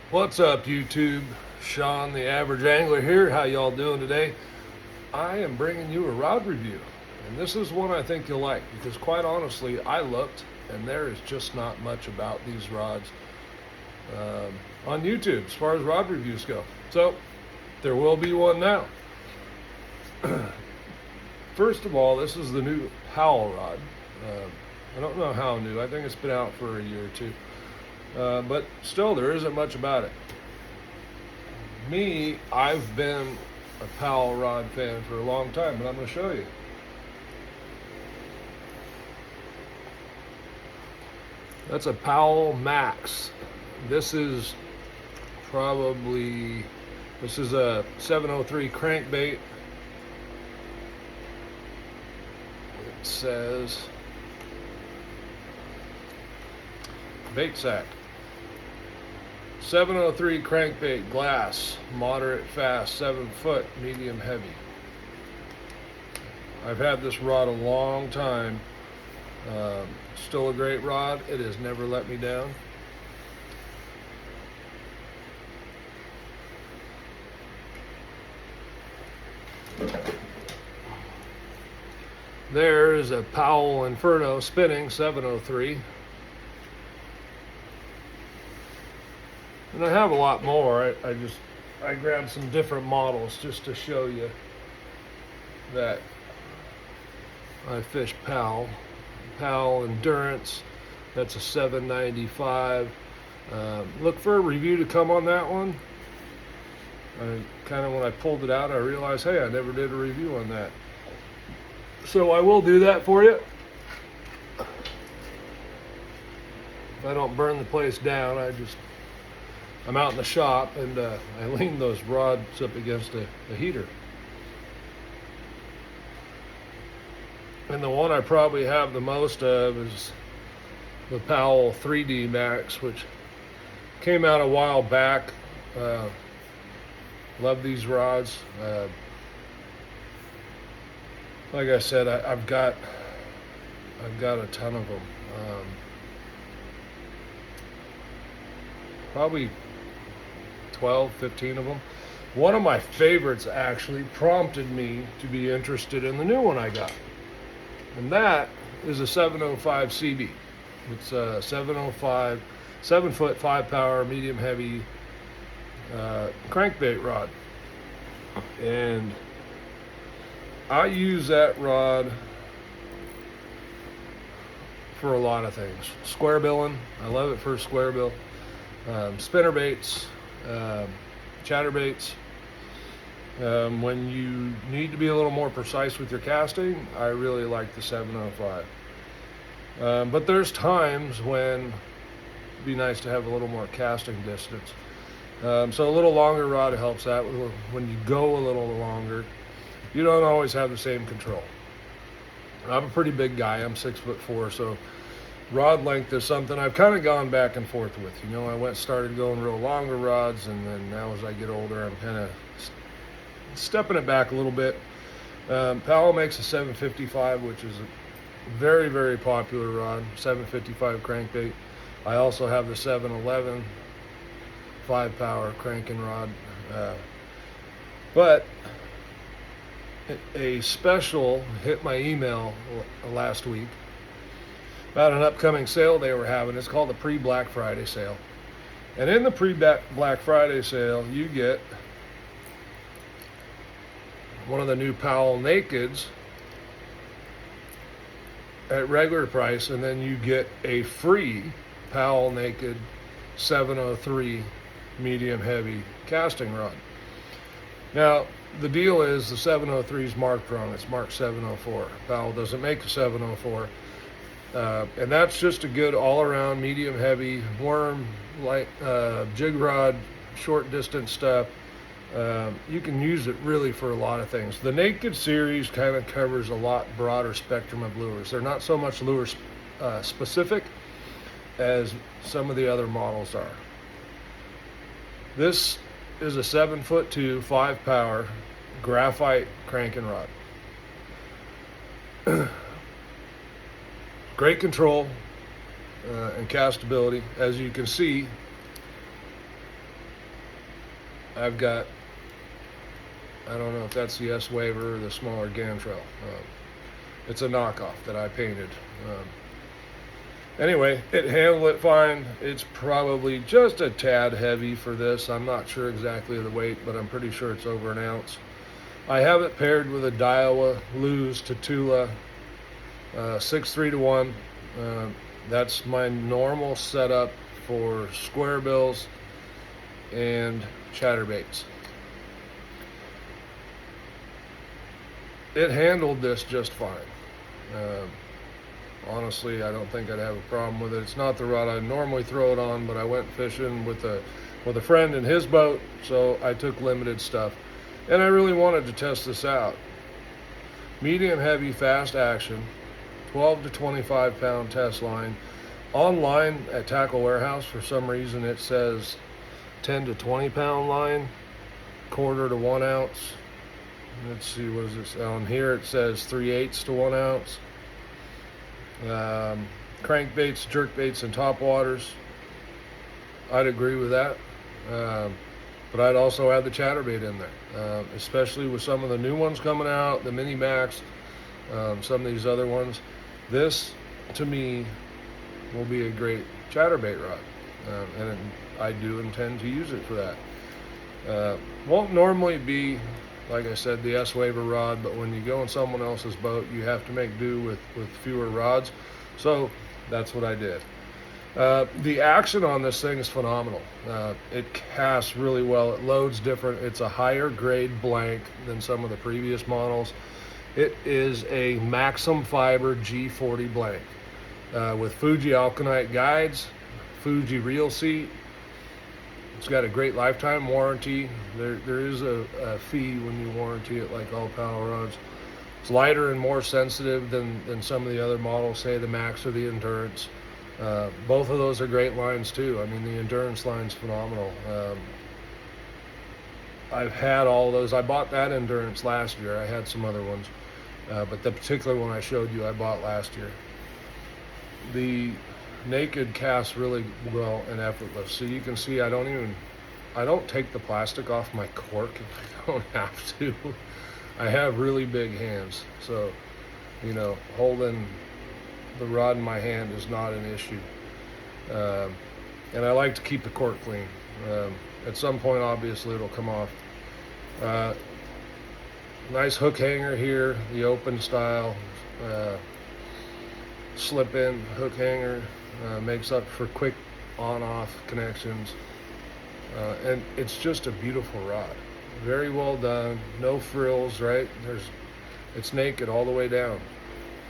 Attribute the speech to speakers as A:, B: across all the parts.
A: What's up, YouTube? Sean, the average angler here. How y'all doing today? I am bringing you a rod review, and this is one I think you'll like because, quite honestly, I looked and there is just not much about these rods on YouTube as far as rod reviews go. So there will be one now. First of all, this is the new Powell rod. I don't know how new. I think it's been out for a year or two. But still, there isn't much about it. Me, I've been a Powell rod fan for a long time, and I'm going to show you. That's a Powell Max. This is a 703 crankbait. It says bait sack. 703 crankbait, glass, moderate fast, 7 foot, medium heavy. I've had this rod a long time. Still a great rod. It has never let me down. There is a Powell Inferno spinning 703. And I have a lot more. I grabbed some different models just to show you that I fish Powell. Powell Endurance, that's a 795. Look for a review to come on that one. When I pulled it out, I realized, hey, I never did a review on that. So I will do that for you. If I don't burn the place down, I'm out in the shop and I lean those rods up against a heater. And the one I probably have the most of is the Powell 3D Max, which came out a while back. Love these rods. Like I said, I've got a ton of them. Probably 12, 15 of them. One of my favorites actually prompted me to be interested in the new one I got. And that is a 705 CB. It's a 705, 7 foot, 5 power, medium heavy crankbait rod. And I use that rod for a lot of things. Square billing, I love it for square bill. Spinner baits, chatterbaits. When you need to be a little more precise with your casting, I really like the 705. But there's times when it'd be nice to have a little more casting distance. So a little longer rod helps that. When you go a little longer, you don't always have the same control. I'm a pretty big guy. I'm 6'4", so rod length is something I've kind of gone back and forth with. I started going real longer rods, and then now as I get older, I'm kind of stepping it back a little bit. Powell makes a 755, which is a very, very popular rod, 755 crankbait. I also have the 711 5 power cranking rod. But a special hit my email last week about an upcoming sale they were having. It's called the pre-Black Friday sale. And in the pre-Black Friday sale, you get one of the new Powell Nakeds at regular price, and then you get a free Powell Naked 703 medium heavy casting rod. Now, the deal is the 703 is marked wrong. It's marked 704. Powell doesn't make a 704. And that's just a good all-around medium heavy worm, light jig rod, short distance stuff. You can use it really for a lot of things. The Naked series kind of covers a lot broader spectrum of lures. They're not so much lure specific as some of the other models are. This is a 7'2", 5 power graphite cranking rod. Great control and castability. As you can see, I've got, I don't know if that's the S Waver or the smaller Gantrel. It's a knockoff that I painted. Anyway, it handled it fine. It's probably just a tad heavy for this. I'm not sure exactly the weight, but I'm pretty sure it's over an ounce. I have it paired with a Daiwa Luz Tatula 6-3-1. That's my normal setup for square bills and chatterbaits. It handled this just fine. Honestly, I don't think I'd have a problem with it. It's not the rod I normally throw it on, but I went fishing with a friend in his boat, so I took limited stuff. And I really wanted to test this out. Medium heavy fast action, 12 to 25 pound test line. Online at Tackle Warehouse, for some reason it says 10 to 20 pound line, quarter to 1 ounce. Let's see, what is this? On here it says 3/8 to 1 ounce. Crankbaits, jerkbaits, and topwaters. I'd agree with that. But I'd also add the chatterbait in there, especially with some of the new ones coming out, the Mini Max, some of these other ones. This, to me, will be a great chatterbait rod, and I do intend to use it for that. Won't normally be, like I said, the S Waver rod, but when you go in someone else's boat, you have to make do with fewer rods. So that's what I did. The action on this thing is phenomenal. It casts really well. It loads different. It's a higher grade blank than some of the previous models. It is a Maxim Fiber G40 blank with Fuji Alkanite guides, Fuji reel seat. It's got a great lifetime warranty. There is a fee when you warranty it, like all Powell rods. It's lighter and more sensitive than some of the other models, say the Max or the Endurance. Both of those are great lines too. I mean, the Endurance line's phenomenal. I've had all those. I bought that Endurance last year. I had some other ones, but the particular one I showed you, I bought last year. The Naked casts really well and effortless. So you can see I don't take the plastic off my cork if I don't have to. I have really big hands, so holding the rod in my hand is not an issue. And I like to keep the cork clean. At some point, obviously, it'll come off. Nice hook hanger here, the open style, slip in hook hanger, makes up for quick on-off connections. And it's just a beautiful rod. Very well done, no frills, right? It's naked all the way down.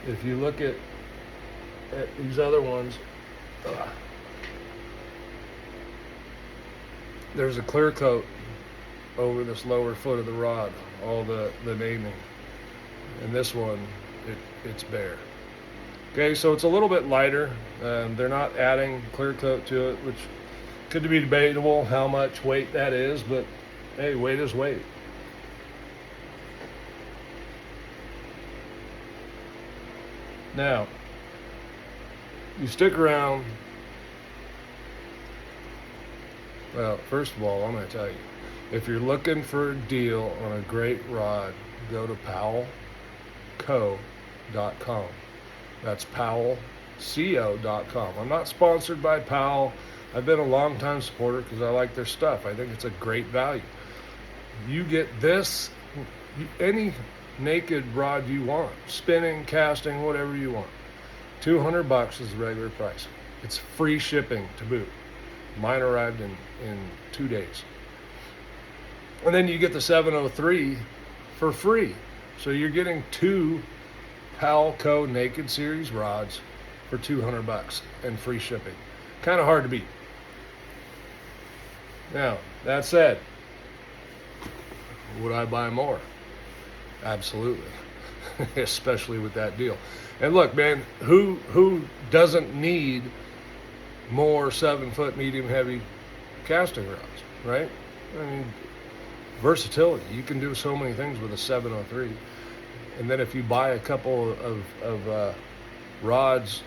A: If you look at these other ones, there's a clear coat over this lower foot of the rod, all the naming. And this one, it's bare. Okay, so it's a little bit lighter. They're not adding clear coat to it, which could be debatable how much weight that is, but hey, weight is weight. Now, you stick around. Well, first of all, I'm going to tell you, if you're looking for a deal on a great rod, go to powellco.com. That's powellco.com. I'm not sponsored by Powell. I've been a long-time supporter because I like their stuff. I think it's a great value. You get this, any naked rod you want, spinning, casting, whatever you want. $200 is the regular price. It's free shipping to boot. Mine arrived in 2 days. And then you get the 703 for free. So you're getting 2 Powell Co. Naked Series rods for $200 and free shipping. Kind of hard to beat. Now, that said, would I buy more? Absolutely. Especially with that deal. And look, man, who doesn't need more 7-foot medium heavy casting rods, right? I mean, versatility. You can do so many things with a 703. And then if you buy a couple of rods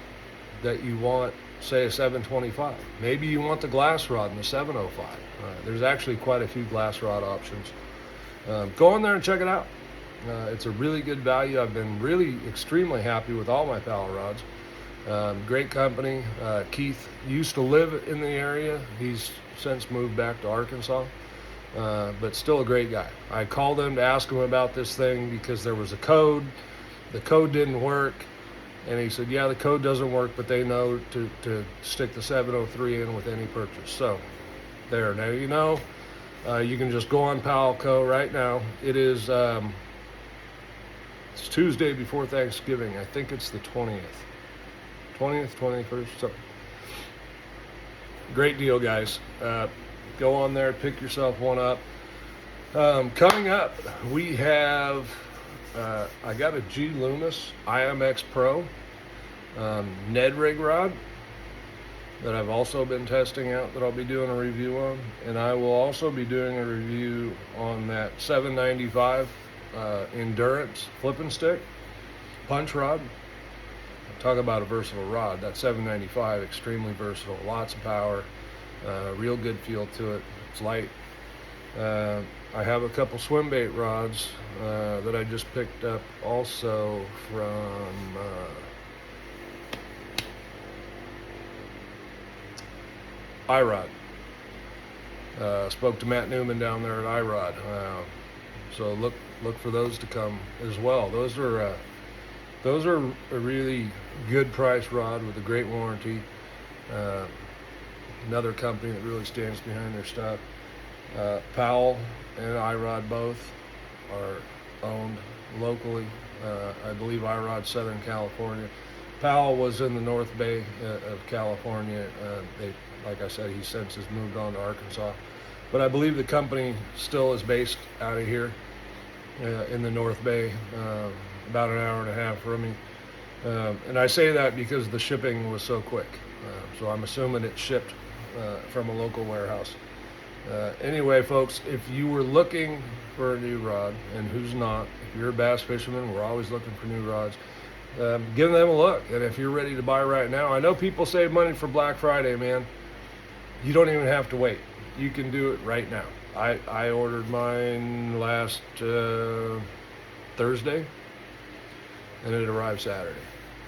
A: that you want say a 725. Maybe you want the glass rod in the 705. There's actually quite a few glass rod options. Go in there and check it out. It's a really good value. I've been really extremely happy with all my Powell rods. Great company. Keith used to live in the area. He's since moved back to Arkansas, but still a great guy. I called him to ask him about this thing because there was a code. The code didn't work, and he said, yeah, the code doesn't work, but they know to stick the 703 in with any purchase. So there, now you know. You can just go on Powell Co. right now. It is it's Tuesday before Thanksgiving. I think it's the 20th, 21st. So great deal, guys. Go on there, pick yourself one up. Coming up, we have I got a G Loomis IMX Pro Ned rig rod that I've also been testing out, that I'll be doing a review on, and I will also be doing a review on that 795 Endurance flipping stick punch rod. Talk about a versatile rod. That 795, extremely versatile, lots of power, real good feel to it. It's light. I have a couple swim bait rods that I just picked up also from iRod. Spoke to Matt Newman down there at iRod. So look for those to come as well. Those are a really good price rod with a great warranty. Another company that really stands behind their stuff. Powell and iRod both are owned locally. I believe iRod Southern California. Powell was in the North Bay of California. Like I said, he since has moved on to Arkansas. But I believe the company still is based out of here in the North Bay, about an hour and a half from me. And I say that because the shipping was so quick. So I'm assuming it shipped from a local warehouse. Anyway, folks, if you were looking for a new rod, and who's not, if you're a bass fisherman, we're always looking for new rods. Give them a look. And if you're ready to buy right now, I know people save money for Black Friday, man. You don't even have to wait. You can do it right now. I ordered mine last Thursday, and it arrived Saturday,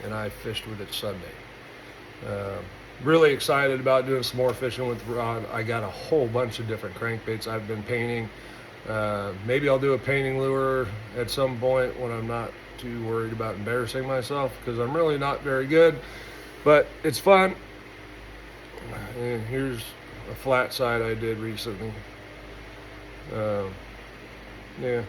A: and I fished with it Sunday. Really excited about doing some more fishing with the rod. I got a whole bunch of different crankbaits I've been painting. Maybe I'll do a painting lure at some point when I'm not too worried about embarrassing myself, because I'm really not very good, but it's fun. And here's a flat side I did recently. Yeah,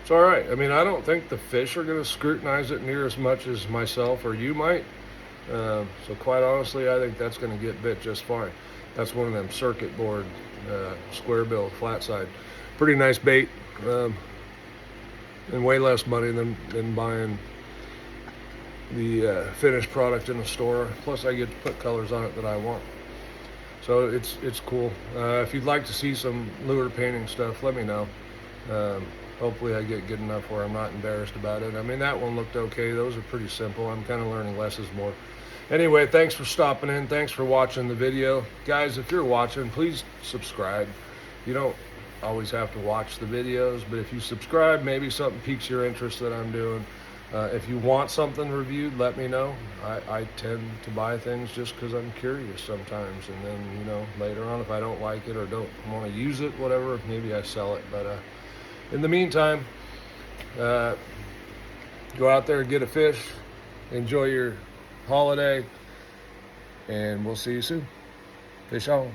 A: it's all right. I mean, I don't think the fish are going to scrutinize it near as much as myself or you might. So quite honestly, I think that's going to get bit just fine. That's one of them circuit board square bill flat side. Pretty nice bait, and way less money than buying the finished product in the store. Plus I get to put colors on it that I want. So it's cool. If you'd like to see some lure painting stuff, let me know. Hopefully I get good enough where I'm not embarrassed about it. I mean, that one looked okay. Those are pretty simple. I'm kind of learning less is more. Anyway, thanks for stopping in. Thanks for watching the video. Guys, if you're watching, please subscribe. You don't always have to watch the videos, but if you subscribe, maybe something piques your interest that I'm doing. If you want something reviewed, let me know. I tend to buy things just because I'm curious sometimes, and then, you know, later on, if I don't like it or don't want to use it, whatever, maybe I sell it. But in the meantime, go out there and get a fish, enjoy your holiday, and we'll see you soon. Fish on.